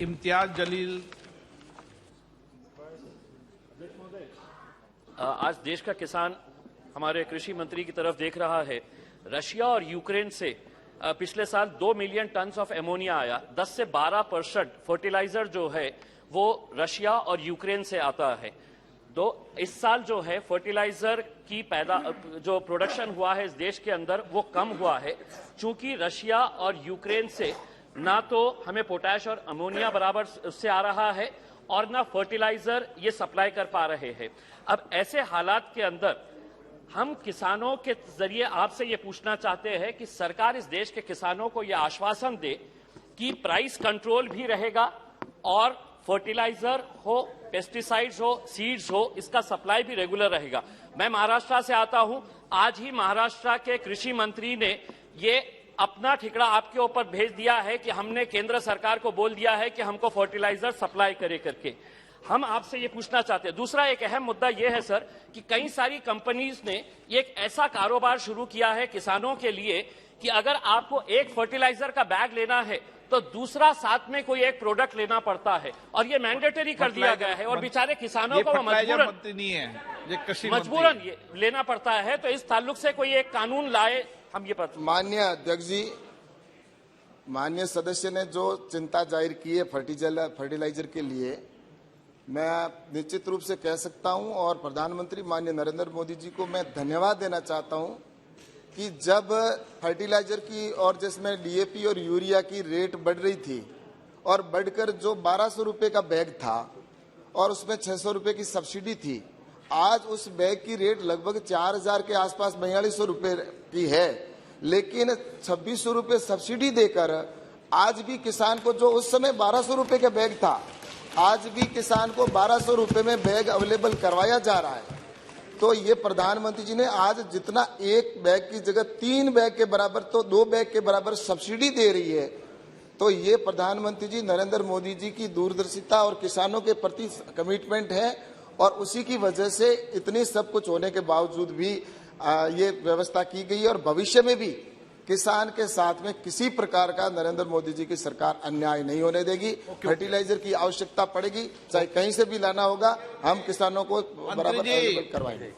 इम्तियाज जलील। आज देश का किसान हमारे कृषि मंत्री की तरफ देख रहा है। रशिया और यूक्रेन से पिछले साल 2 मिलियन टन ऑफ एमोनिया आया। 10 से 12% फर्टिलाइजर जो है वो रशिया और यूक्रेन से आता है। तो इस साल जो है फर्टिलाइजर की जो प्रोडक्शन हुआ है इस देश के अंदर वो कम हुआ है, चूंकि रशिया और यूक्रेन से ना तो हमें पोटैश और अमोनिया बराबर उससे आ रहा है और ना फर्टिलाइजर ये सप्लाई कर पा रहे हैं। अब ऐसे हालात के अंदर हम किसानों के जरिए आपसे ये पूछना चाहते हैं कि सरकार इस देश के किसानों को ये आश्वासन दे कि प्राइस कंट्रोल भी रहेगा और फर्टिलाइजर हो, पेस्टिसाइड्स हो, सीड्स हो, इसका सप्लाई भी रेगुलर रहेगा। मैं महाराष्ट्र से आता हूं। आज ही महाराष्ट्र के कृषि मंत्री ने ये अपना ठिकरा आपके ऊपर भेज दिया है कि हमने केंद्र सरकार को बोल दिया है कि हमको फर्टिलाइजर सप्लाई करे करके। हम आपसे ये पूछना चाहते हैं। दूसरा एक अहम मुद्दा ये है सर कि कई सारी कंपनीज ने एक ऐसा कारोबार शुरू किया है किसानों के लिए कि अगर आपको एक फर्टिलाइजर का बैग लेना है तो दूसरा साथ में कोई एक प्रोडक्ट लेना पड़ता है और ये मैंडेटरी कर दिया गया है और बेचारे किसानों को मजबूरन ये लेना पड़ता है। तो इस ताल्लुक से कोई एक कानून लाए, हम ये पता। माननीय अध्यक्ष जी, माननीय सदस्य ने जो चिंता जाहिर की है फर्टिलाइजर के लिए, मैं निश्चित रूप से कह सकता हूं और प्रधानमंत्री माननीय नरेंद्र मोदी जी को मैं धन्यवाद देना चाहता हूं कि जब फर्टिलाइजर की और जिसमें डीएपी और यूरिया की रेट बढ़ रही थी और बढ़कर जो 1200 रुपए का बैग था और उसमें 600 रुपए की सब्सिडी थी, आज उस बैग की रेट लगभग 4000 के आसपास 4200 रुपए की है, लेकिन 2600 रुपए सब्सिडी देकर आज भी किसान को, जो उस समय 1200 रुपए का बैग था, आज भी किसान को 1200 रुपए में बैग अवेलेबल करवाया जा रहा है। तो ये प्रधानमंत्री जी ने आज जितना एक बैग की जगह 3 बैग के बराबर तो 2 बैग के बराबर सब्सिडी दे रही है, तो ये प्रधानमंत्री जी नरेंद्र मोदी जी की दूरदर्शिता और किसानों के प्रति कमिटमेंट है और उसी की वजह से इतनी सब कुछ होने के बावजूद भी ये व्यवस्था की गई है और भविष्य में भी किसान के साथ में किसी प्रकार का नरेंद्र मोदी जी की सरकार अन्याय नहीं होने देगी। फर्टिलाइजर की आवश्यकता पड़ेगी, चाहे कहीं से भी लाना होगा, हम किसानों को बराबर अवेलेबल करवाएंगे।